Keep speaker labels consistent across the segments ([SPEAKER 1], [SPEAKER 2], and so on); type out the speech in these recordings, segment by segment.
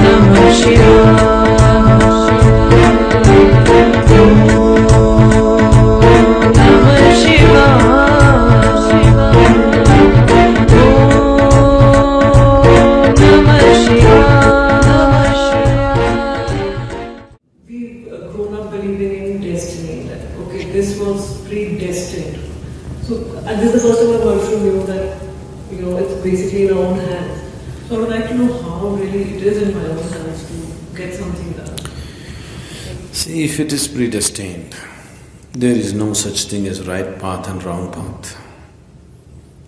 [SPEAKER 1] Namah Shivaya. Namah Shivaya. Namah Shivaya. We've grown up believing in destiny, that okay, this was predestined. So, and this is the first time I've heard from you that, it's basically in our own hands. So I would like to know how really it is in my own hands to get something done.
[SPEAKER 2] See, if it is predestined, there is no such thing as right path and wrong path,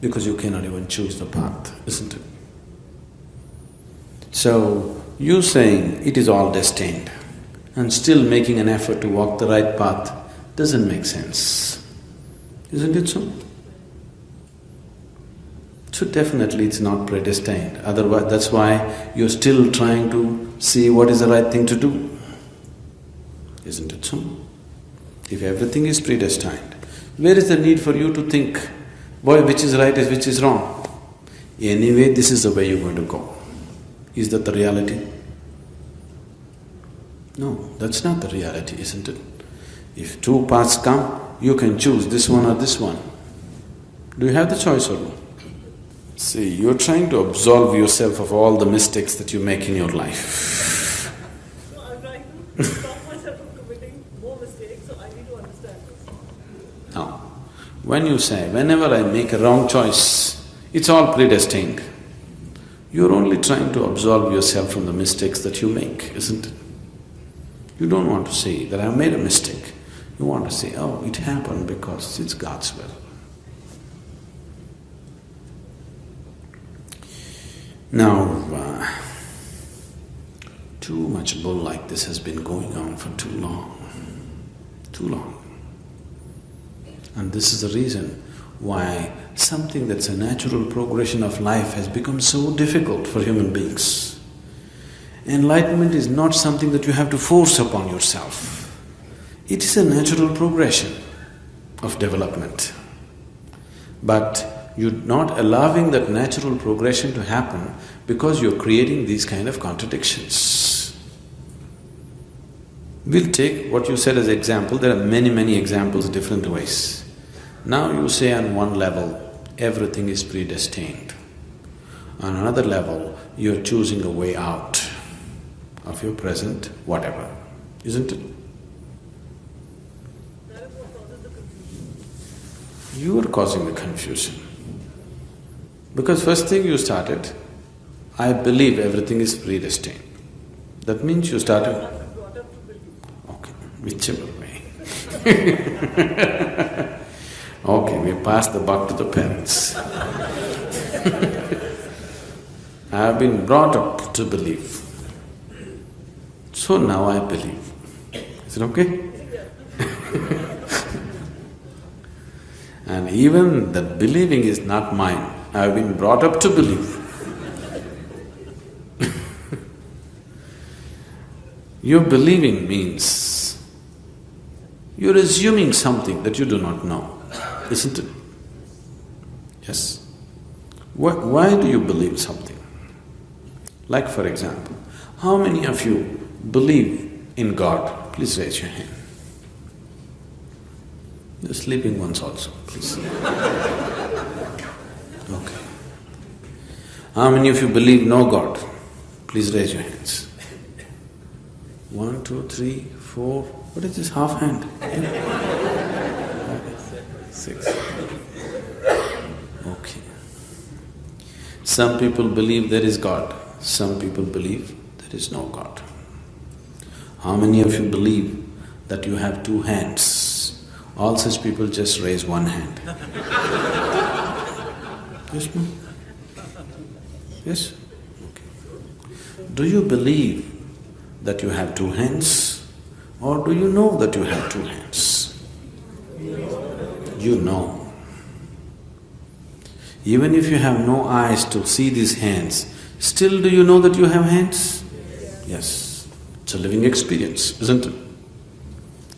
[SPEAKER 2] because you cannot even choose the path, isn't it? So, you saying it is all destined and still making an effort to walk the right path doesn't make sense, isn't it so? So definitely it's not predestined, otherwise that's why you're still trying to see what is the right thing to do, isn't it so? If everything is predestined, where is the need for you to think, boy, which is right, which is wrong? Anyway, this is the way you're going to go. Is that the reality? No, that's not the reality, isn't it? If two paths come, you can choose this one or this one. Do you have the choice or no? See, you're trying to absolve yourself of all the mistakes that you make in your life.
[SPEAKER 3] No, I'm trying to stop myself from committing more mistakes, so I need to understand this.
[SPEAKER 2] Now, when you say, whenever I make a wrong choice, it's all predestined, you're only trying to absolve yourself from the mistakes that you make, isn't it? You don't want to say that I've made a mistake. You want to say, oh, it happened because it's God's will. Now, too much bull like this has been going on for too long. And this is the reason why something that's a natural progression of life has become so difficult for human beings. Enlightenment is not something that you have to force upon yourself. It is a natural progression of development. But you're not allowing that natural progression to happen because you're creating these kind of contradictions. We'll take what you said as example, there are many examples different ways. Now you say on one level, everything is predestined. On another level, you're choosing a way out of your present whatever, isn't it?
[SPEAKER 3] That is what causes the confusion.
[SPEAKER 2] You are causing the confusion. Because first thing you started, I believe everything is predestined. That means you started…
[SPEAKER 3] I've been brought up to believe.
[SPEAKER 2] Okay, whichever way. Okay, we pass the buck to the parents. I have been brought up to believe. So now I believe. Is it okay? And even that believing is not mine. I have been brought up to believe. Your believing means you're assuming something that you do not know, isn't it? Yes. Why do you believe something? Like for example, how many of you believe in God? Please raise your hand. The sleeping ones also, please. Okay. How many of you believe no God? Please raise your hands. 1, 2, 3, 4… What is this half hand? 6. Okay. Some people believe there is God, some people believe there is no God. How many of you believe that you have 2 hands? All such people just raise 1 hand. Yes, ma'am? Yes? Okay. Do you believe that you have 2 hands, or do you know that you have 2 hands? You know. Even if you have no eyes to see these hands, still do you know that you have hands? Yes. It's a living experience, isn't it?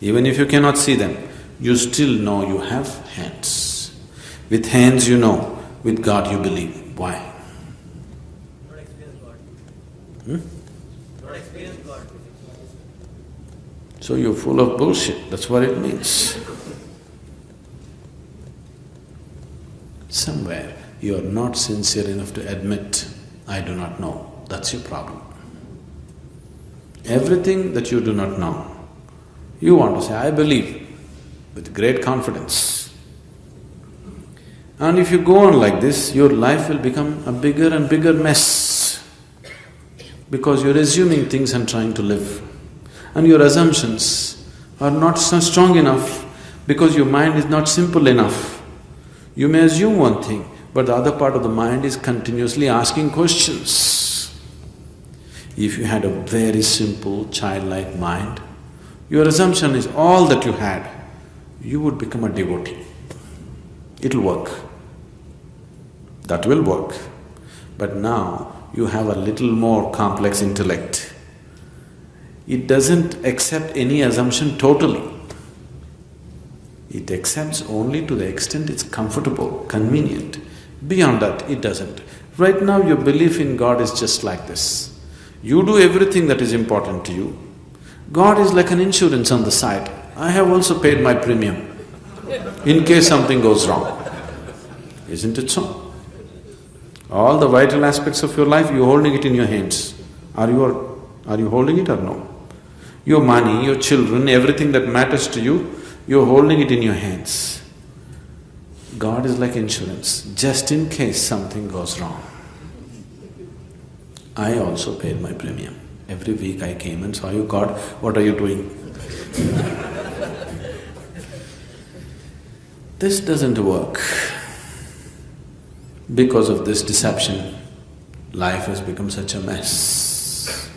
[SPEAKER 2] Even if you cannot see them, you still know you have hands. With hands you know, with God you believe. Why?
[SPEAKER 4] Not experience God.
[SPEAKER 2] So you're full of bullshit, that's what it means. Somewhere you're not sincere enough to admit, I do not know. That's your problem. Everything that you do not know, you want to say, I believe, with great confidence. And if you go on like this, your life will become a bigger and bigger mess, because you're assuming things and trying to live. And your assumptions are not so strong enough because your mind is not simple enough. You may assume one thing, but the other part of the mind is continuously asking questions. If you had a very simple, childlike mind, your assumption is all that you had, you would become a devotee. It'll work. That will work. But now you have a little more complex intellect. It doesn't accept any assumption totally. It accepts only to the extent it's comfortable, convenient. Beyond that, it doesn't. Right now, your belief in God is just like this. You do everything that is important to you. God is like an insurance on the side. I have also paid my premium in case something goes wrong. Isn't it so? All the vital aspects of your life, you're holding it in your hands. Are you holding it or no? Your money, your children, everything that matters to you, you're holding it in your hands. God is like insurance, just in case something goes wrong. I also paid my premium. Every week I came and saw you, God, what are you doing? This doesn't work. Because of this deception, life has become such a mess.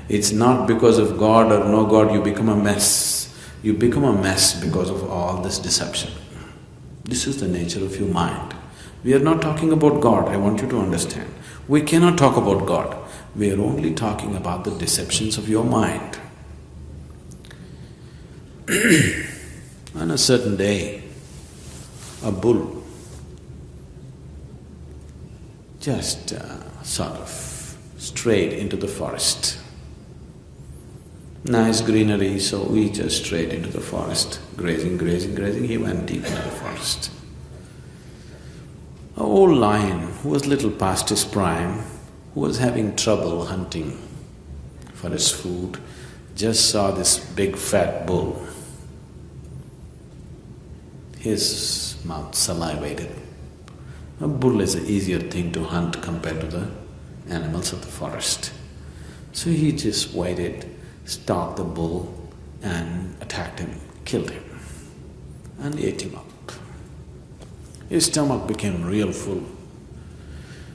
[SPEAKER 2] It's not because of God or no God you become a mess. You become a mess because of all this deception. This is the nature of your mind. We are not talking about God, I want you to understand. We cannot talk about God. We are only talking about the deceptions of your mind. On a certain day, a bull just sort of strayed into the forest. Nice greenery, so he just strayed into the forest, grazing, he went deep into the forest. An old lion who was little past his prime, who was having trouble hunting for his food, just saw this big fat bull. His mouth salivated. A bull is an easier thing to hunt compared to the animals of the forest. So he just waited, stalked the bull and attacked him, killed him and ate him up. His stomach became real full.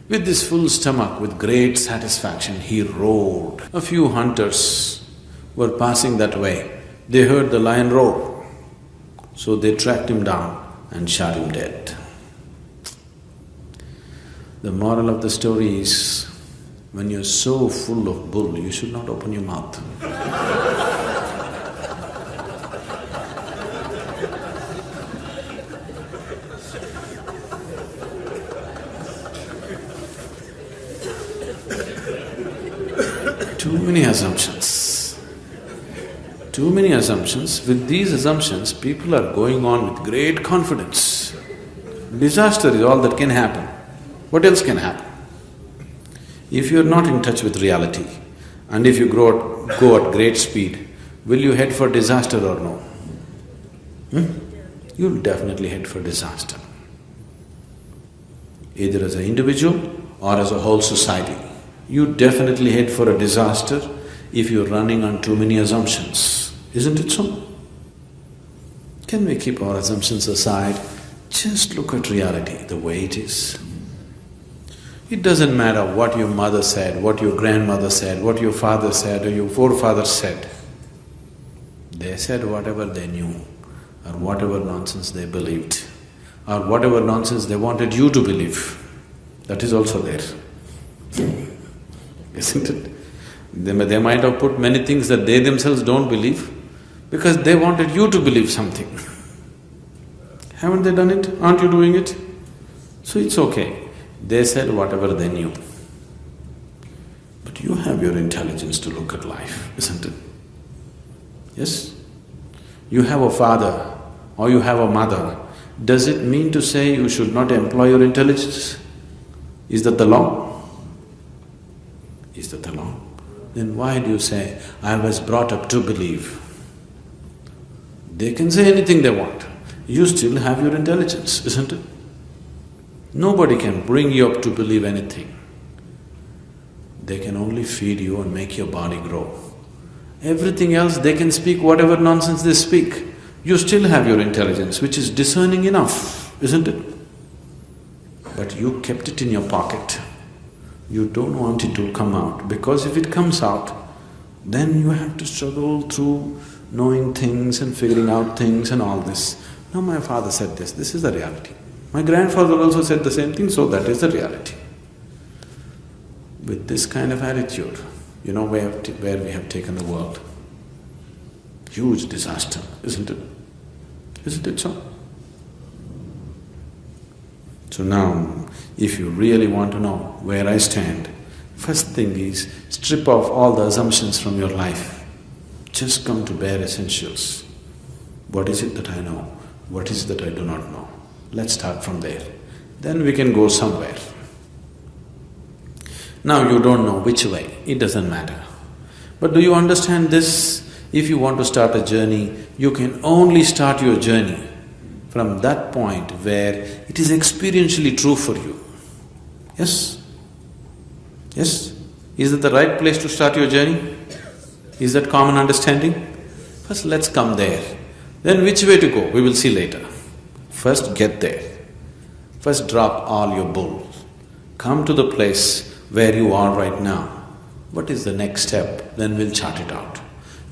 [SPEAKER 2] With this full stomach, with great satisfaction, he roared. A few hunters were passing that way. They heard the lion roar. So they tracked him down and shot him dead. The moral of the story is, when you're so full of bull, you should not open your mouth. Too many assumptions. Too many assumptions. With these assumptions, people are going on with great confidence. Disaster is all that can happen. What else can happen? If you're not in touch with reality, and if you go at great speed, will you head for disaster or no? You'll definitely head for disaster. Either as an individual or as a whole society. You definitely head for a disaster if you're running on too many assumptions. Isn't it so? Can we keep our assumptions aside? Just look at reality the way it is. It doesn't matter what your mother said, what your grandmother said, what your father said or your forefathers said. They said whatever they knew or whatever nonsense they believed or whatever nonsense they wanted you to believe. That is also there. Isn't it? They might have put many things that they themselves don't believe because they wanted you to believe something. Haven't they done it? Aren't you doing it? So it's okay. They said whatever they knew. But you have have your intelligence to look at life, isn't it? Yes? You have a father or you have a mother, does it mean to say you should not employ your intelligence? Is that the law? Is that the law? Then why do you say, I was brought up to believe? They can say anything they want. You still have your intelligence, isn't it? Nobody can bring you up to believe anything. They can only feed you and make your body grow. Everything else, they can speak whatever nonsense they speak. You still have your intelligence, which is discerning enough, isn't it? But you kept it in your pocket. You don't want it to come out, because if it comes out, then you have to struggle through knowing things and figuring out things and all this. Now my father said this is the reality. My grandfather also said the same thing, so that is the reality. With this kind of attitude, you know where we have taken the world? Huge disaster, isn't it? Isn't it so? So now, if you really want to know where I stand, first thing is strip off all the assumptions from your life. Just come to bare essentials. What is it that I know? What is it that I do not know? Let's start from there. Then we can go somewhere. Now you don't know which way, it doesn't matter. But do you understand this? If you want to start a journey, you can only start your journey from that point where it is experientially true for you. Yes? Yes? Is that the right place to start your journey? Is that common understanding? First let's come there. Then which way to go, we will see later. First get there. First drop all your bull. Come to the place where you are right now. What is the next step? Then we'll chart it out.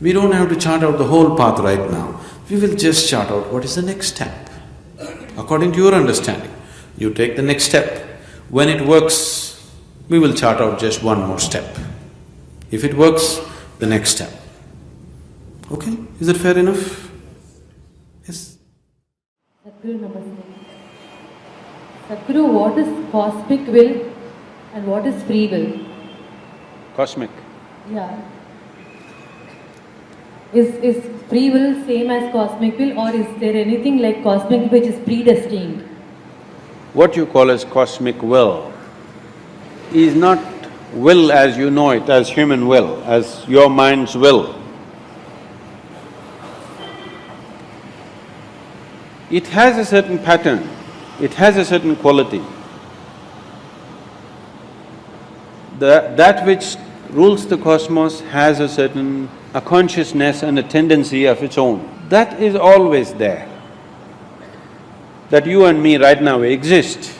[SPEAKER 2] We don't have to chart out the whole path right now. We will just chart out what is the next step. According to your understanding, you take the next step. When it works, we will chart out just one more step. If it works, the next step. Okay? Is that fair enough? Yes?
[SPEAKER 4] Sadhguru, Namaste. Sadhguru, what is cosmic will and what is free will?
[SPEAKER 5] Cosmic.
[SPEAKER 4] Yeah. Is free will same as cosmic will, or is there anything like cosmic which is predestined?
[SPEAKER 5] What you call as cosmic will is not will as you know it, as human will, as your mind's will. It has a certain pattern, it has a certain quality. That which rules the cosmos has a consciousness and a tendency of its own. That is always there. That you and me right now exist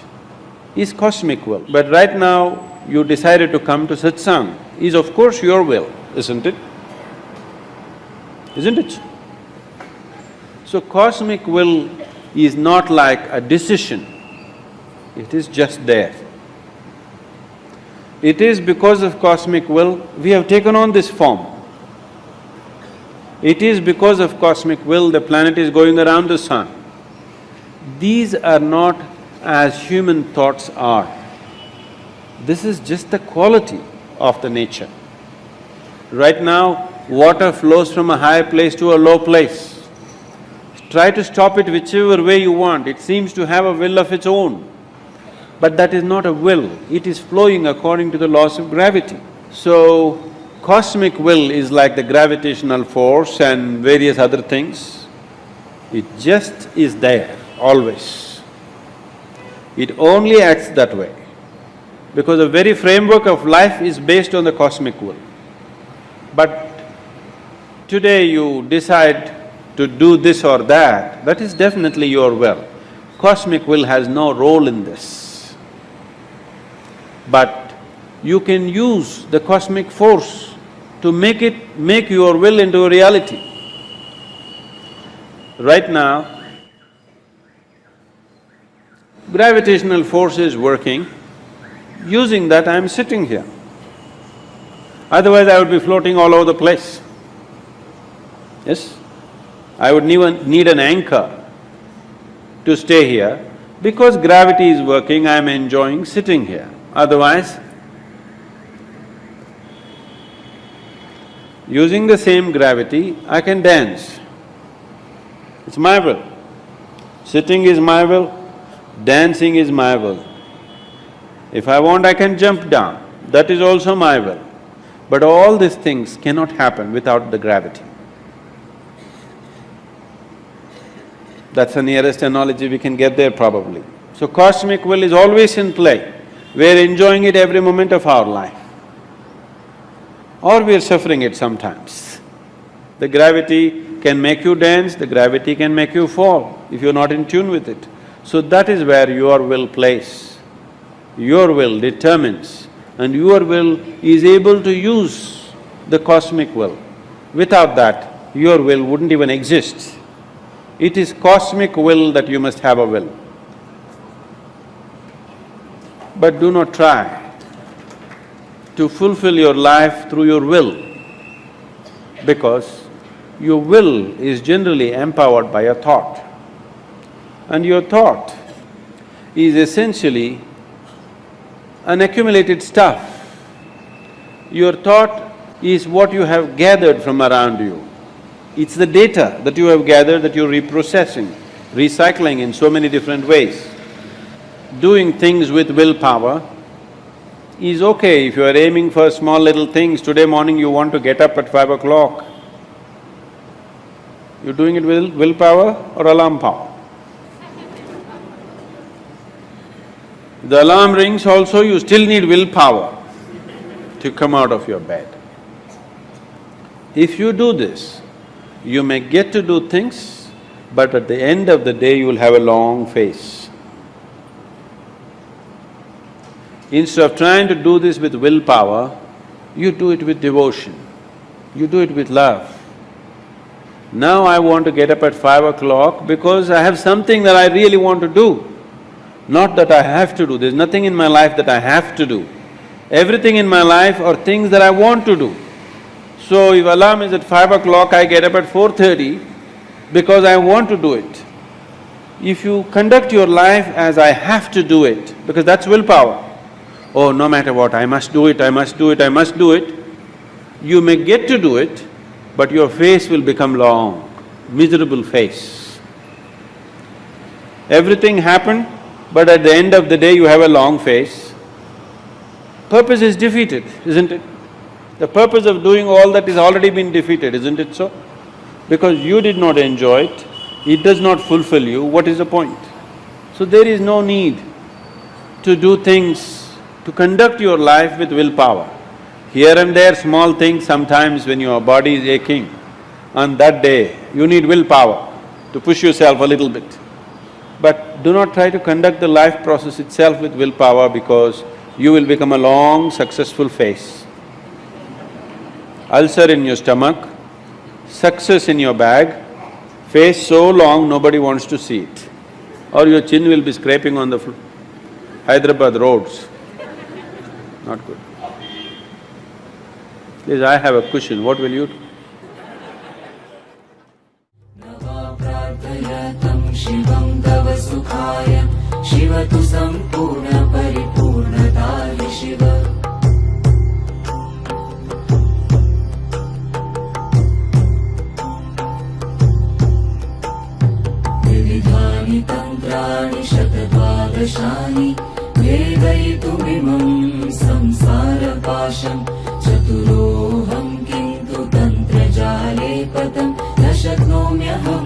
[SPEAKER 5] is cosmic will. But right now you decided to come to satsang is of course your will, isn't it? Isn't it? So cosmic will is not like a decision, it is just there. It is because of cosmic will we have taken on this form. It is because of cosmic will the planet is going around the sun. These are not as human thoughts are. This is just the quality of the nature. Right now, water flows from a high place to a low place. Try to stop it whichever way you want, it seems to have a will of its own. But that is not a will, it is flowing according to the laws of gravity. So, cosmic will is like the gravitational force and various other things. It just is there, always. It only acts that way, because the very framework of life is based on the cosmic will. But today you decide to do this or that, that is definitely your will. Cosmic will has no role in this. But you can use the cosmic force to make your will into a reality. Right now, gravitational force is working, using that I am sitting here. Otherwise I would be floating all over the place. Yes? I would need an anchor to stay here. Because gravity is working, I am enjoying sitting here. Otherwise, Using the same gravity, I can dance. It's my will. Sitting is my will, dancing is my will. If I want, I can jump down, that is also my will. But all these things cannot happen without the gravity. That's the nearest analogy we can get there probably. So cosmic will is always in play. We're enjoying it every moment of our life. Or we're suffering it sometimes. The gravity can make you dance, the gravity can make you fall if you're not in tune with it. So that is where your will plays. Your will determines, and your will is able to use the cosmic will. Without that, your will wouldn't even exist. It is cosmic will that you must have a will. But do not try to fulfill your life through your will, because your will is generally empowered by a thought. And your thought is essentially an accumulated stuff. Your thought is what you have gathered from around you. It's the data that you have gathered that you're reprocessing, recycling in so many different ways. Doing things with willpower is okay if you are aiming for small little things. Today morning you want to get up at 5 o'clock. You're doing it with willpower or alarm power? The alarm rings also, you still need willpower to come out of your bed. If you do this, you may get to do things, but at the end of the day you will have a long face. Instead of trying to do this with willpower, you do it with devotion, you do it with love. Now I want to get up at 5 o'clock because I have something that I really want to do. Not that I have to do, there's nothing in my life that I have to do. Everything in my life are things that I want to do. So if alarm is at 5 o'clock, I get up at 4:30 because I want to do it. If you conduct your life as I have to do it, because that's willpower, oh, no matter what, I must do it, I must do it, I must do it, you may get to do it, but your face will become long, miserable face. Everything happened, but at the end of the day you have a long face. Purpose is defeated, isn't it? The purpose of doing all that is already been defeated, isn't it so? Because you did not enjoy it does not fulfill you, what is the point? So there is no need to do things, to conduct your life with willpower. Here and there small things sometimes when your body is aching, on that day you need willpower to push yourself a little bit. But do not try to conduct the life process itself with willpower, because you will become a long, successful face. Ulcer in your stomach, success in your bag, face so long nobody wants to see it. Or your chin will be scraping on the Hyderabad roads. Not good. Please, I have a cushion, what will you do?
[SPEAKER 6] शिवं तव सुखाय शिव तु सम्पूर्ण परिपूर्णताय शिव विविधानि तन्त्राणि शतद्वादशानि भेदयितुमिमं संसारपाशं चतुरोऽहं किन्तु तन्त्रजाले पतं न शक्नोम्यहं